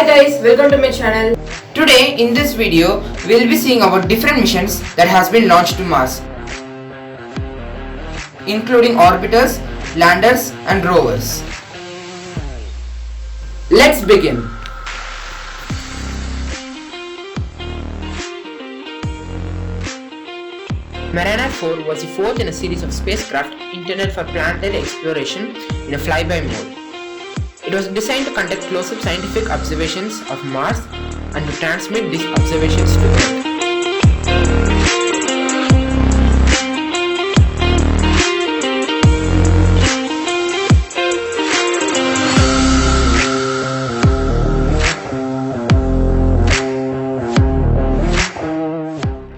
guys, welcome to my channel. Today in this video, we will be seeing about different missions that has been launched to Mars, including orbiters, landers and rovers. Let's begin. Mariner 4 was the fourth in a series of spacecraft intended for planetary exploration in a flyby mode. It was designed to conduct close-up scientific observations of Mars and to transmit these observations to Earth.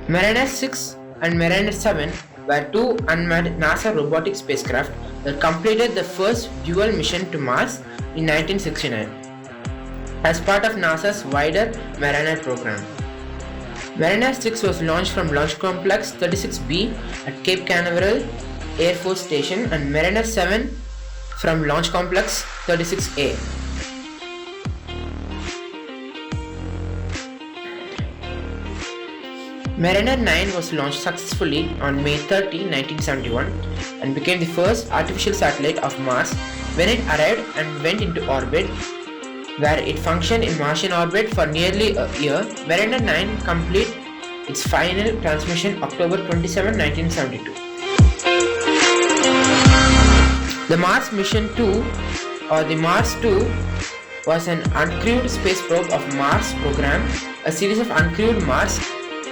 Mariner 6 and Mariner 7 were two unmanned NASA robotic spacecraft that completed the first dual mission to Mars in 1969 as part of NASA's wider Mariner program. Mariner 6 was launched from Launch Complex 36B at Cape Canaveral Air Force Station and Mariner 7 from Launch Complex 36A. Mariner 9 was launched successfully on May 30, 1971 and became the first artificial satellite of Mars when it arrived and went into orbit, where it functioned in Martian orbit for nearly a year. Mariner 9 completed its final transmission October 27, 1972. The Mars Mission 2 or the Mars 2 was an uncrewed space probe of Mars program, a series of uncrewed Mars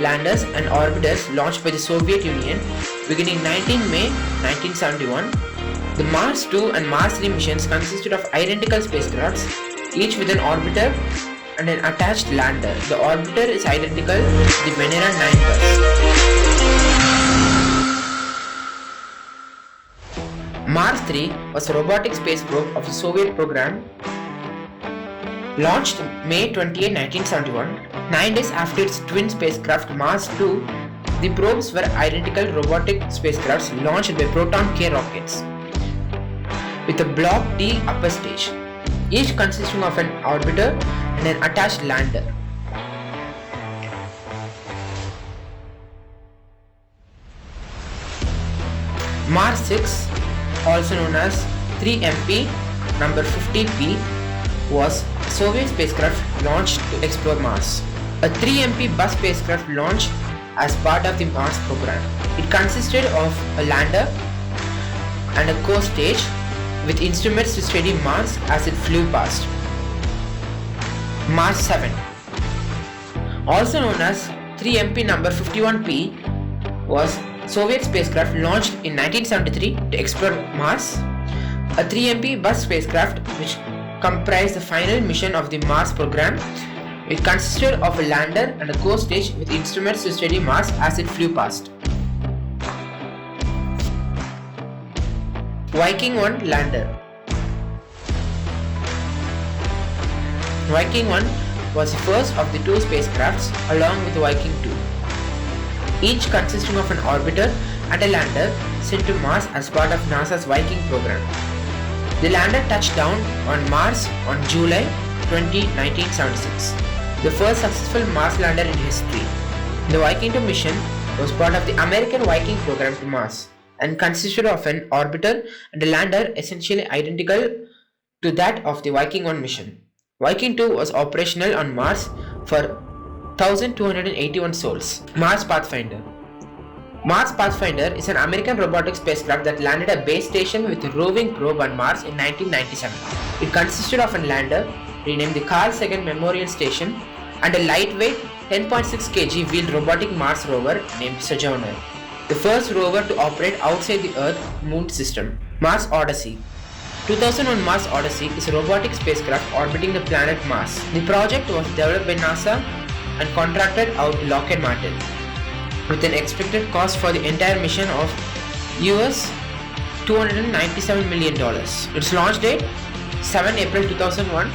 landers and orbiters launched by the Soviet Union beginning 19 May 1971. The Mars 2 and Mars 3 missions consisted of identical spacecrafts, each with an orbiter and an attached lander. The orbiter is identical to the Venera 9 bus. Mars 3 was a robotic space probe of the Soviet program launched May 28, 1971. 9 days after its twin spacecraft Mars 2, the probes were identical robotic spacecrafts launched by Proton K rockets with a Block D upper stage, each consisting of an orbiter and an attached lander. Mars 6, also known as 3MP number 15P, was a Soviet spacecraft launched to explore Mars. A 3MP bus spacecraft launched as part of the Mars program. It consisted of a lander and a core stage with instruments to study Mars as it flew past. Mars 7, also known as 3MP number 51P, was Soviet spacecraft launched in 1973 to explore Mars. A 3MP bus spacecraft which comprised the final mission of the Mars program. It consisted of a lander and a core stage with instruments to study Mars as it flew past. Viking 1 lander. Viking 1 was the first of the two spacecrafts along with Viking 2, each consisting of an orbiter and a lander sent to Mars as part of NASA's Viking program. The lander touched down on Mars on July 20, 1976, the first successful Mars lander in history. The Viking 2 mission was part of the American Viking program to Mars and consisted of an orbiter and a lander essentially identical to that of the Viking 1 mission. Viking 2 was operational on Mars for 1,281 sols. Mars Pathfinder. Mars Pathfinder is an American robotic spacecraft that landed a base station with a roving probe on Mars in 1997. It consisted of a lander, renamed the Carl Sagan Memorial Station, and a lightweight 10.6 kg wheeled robotic Mars rover named Sojourner, the first rover to operate outside the Earth-Moon system. Mars Odyssey. 2001 Mars Odyssey is a robotic spacecraft orbiting the planet Mars. The project was developed by NASA and contracted out to Lockheed Martin, with an expected cost for the entire mission of US $297 million. Its launch date 7 April 2001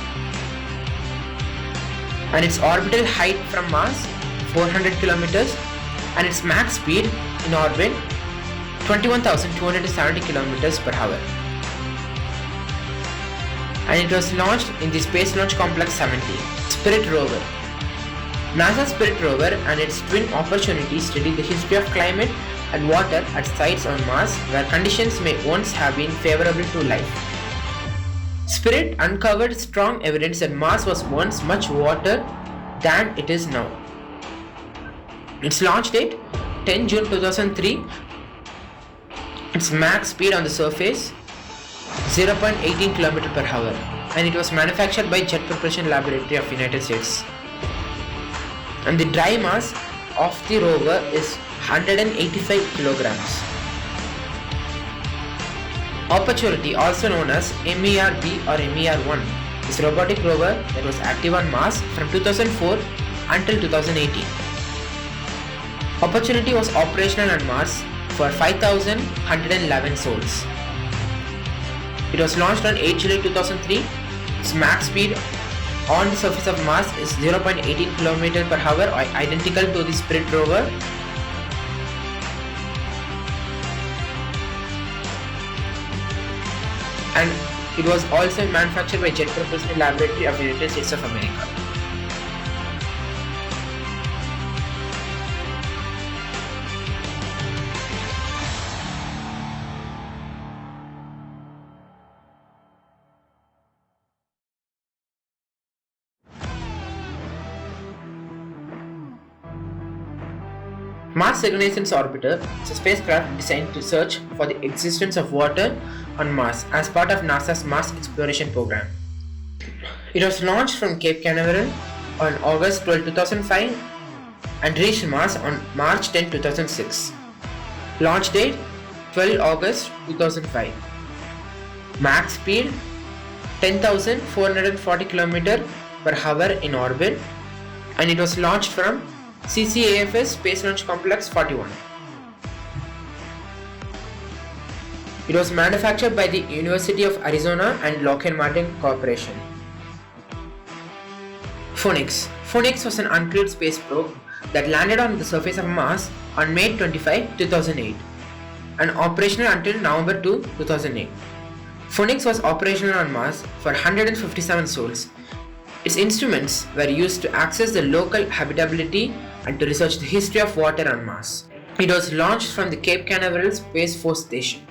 and its orbital height from Mars 400 kilometers and its max speed in orbit 21,270 kilometers per hour. And it was launched in the Space Launch Complex 70. Spirit rover. NASA's Spirit rover and its twin Opportunity study the history of climate and water at sites on Mars where conditions may once have been favorable to life. Spirit uncovered strong evidence that Mars was once much water than it is now. Its launch date 10 June 2003. Its max speed on the surface 0.18 km per hour, and it was manufactured by Jet Propulsion Laboratory of United States. And the dry mass of the rover is 185 kilograms. Opportunity, also known as MER-B or MER-1, is a robotic rover that was active on Mars from 2004 until 2018. Opportunity was operational on Mars for 5,111 sols. It was launched on 8 July 2003. Its max speed on the surface of Mars is 0.18 km per hour, identical to the Spirit rover. And it was also manufactured by Jet Propulsion Laboratory of the United States of America. Mars Reconnaissance Orbiter is a spacecraft designed to search for the existence of water on Mars as part of NASA's Mars Exploration Program. It was launched from Cape Canaveral on August 12, 2005 and reached Mars on March 10, 2006. Launch date 12 August 2005. Max speed 10,440 km per hour in orbit, and it was launched from CCAFS Space Launch Complex 41. It was manufactured by the University of Arizona and Lockheed Martin Corporation. Phoenix. Phoenix was an uncrewed space probe that landed on the surface of Mars on May 25, 2008 and operational until November 2, 2008. Phoenix was operational on Mars for 157 sols. Its instruments were used to access the local habitability and to research the history of water on Mars. It was launched from the Cape Canaveral Space Force Station.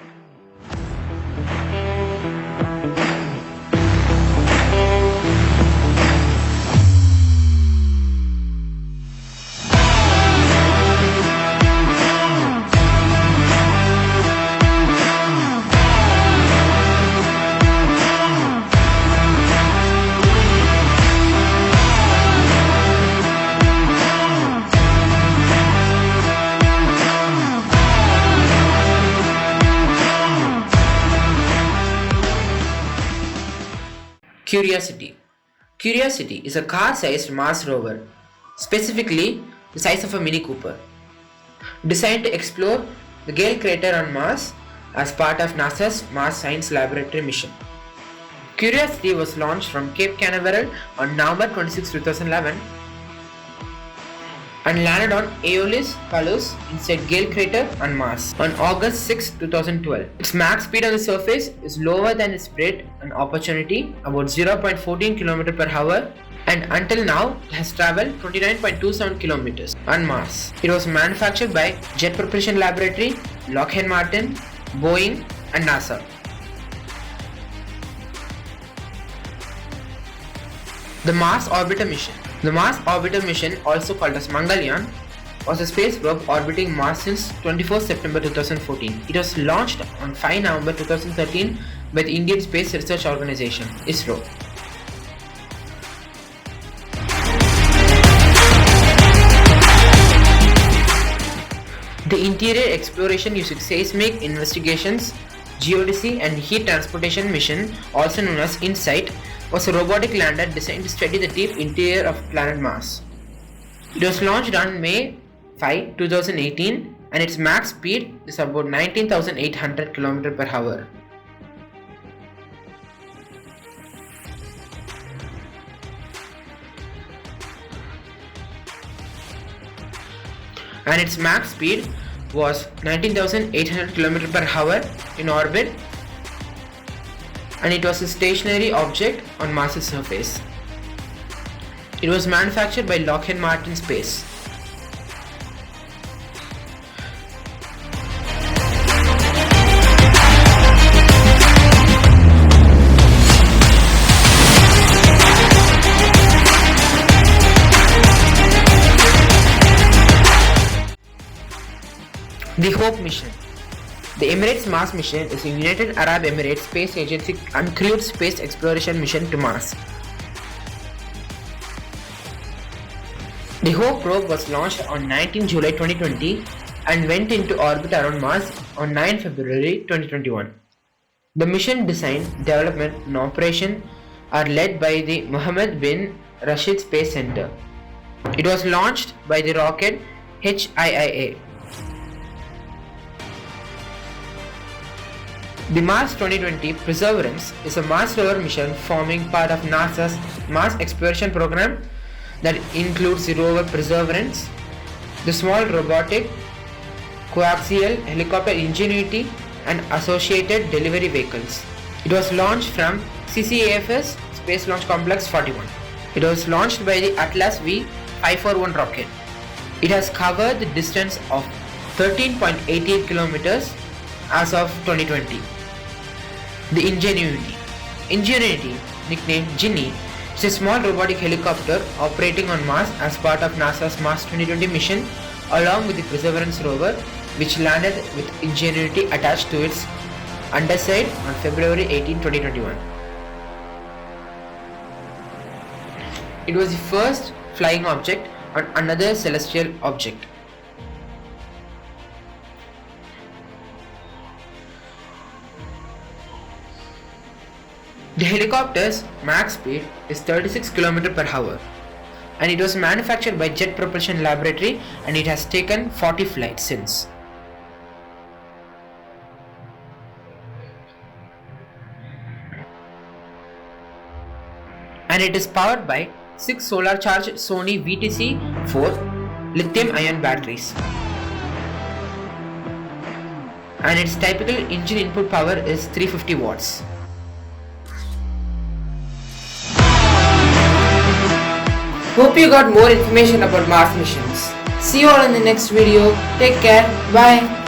Curiosity. Curiosity is a car-sized Mars rover, specifically the size of a Mini Cooper, designed to explore the Gale crater on Mars as part of NASA's Mars Science Laboratory mission. Curiosity was launched from Cape Canaveral on November 26, 2011 and landed on Aeolis Palus inside Gale crater on Mars on August 6, 2012. Its max speed on the surface is lower than its Spirit and Opportunity, about 0.14 km per hour, and until now it has traveled 29.27 km on Mars. It was manufactured by Jet Propulsion Laboratory, Lockheed Martin, Boeing, and NASA. The Mars Orbiter Mission. The Mars Orbiter Mission, also called as Mangalyaan, was a space probe orbiting Mars since 24 September 2014. It was launched on 5 November 2013 by the Indian Space Research Organisation, ISRO. The interior exploration using seismic investigations, geodesy and heat transportation mission, also known as InSight, was a robotic lander designed to study the deep interior of planet Mars. It was launched on May 5, 2018 and its max speed is about 19,800 km per hour. And its max speed was 19,800 km per hour in orbit, and it was a stationary object on Mars' surface. It was manufactured by Lockheed Martin Space. The Hope mission. The Emirates Mars mission is a United Arab Emirates Space Agency uncrewed space exploration mission to Mars. The Hope probe was launched on 19 July 2020 and went into orbit around Mars on 9 February 2021. The mission design, development and operation are led by the Mohammed bin Rashid Space Center. It was launched by the rocket HIIA. The Mars 2020 Perseverance is a Mars rover mission forming part of NASA's Mars exploration program that includes the rover Perseverance, the small robotic coaxial helicopter Ingenuity and associated delivery vehicles. It was launched from CCAFS Space Launch Complex 41. It was launched by the Atlas V 541 rocket. It has covered the distance of 13.88 kilometers as of 2020. The Ingenuity, nicknamed Ginny, is a small robotic helicopter operating on Mars as part of NASA's Mars 2020 mission along with the Perseverance rover, which landed with Ingenuity attached to its underside on February 18, 2021. It was the first flying object on another celestial object. The helicopter's max speed is 36 km per hour and it was manufactured by Jet Propulsion Laboratory and it has taken 40 flights since. And it is powered by 6 solar charged Sony VTC4 lithium ion batteries. And its typical engine input power is 350 watts. Hope you got more information about Mars missions. See you all in the next video. Take care. Bye.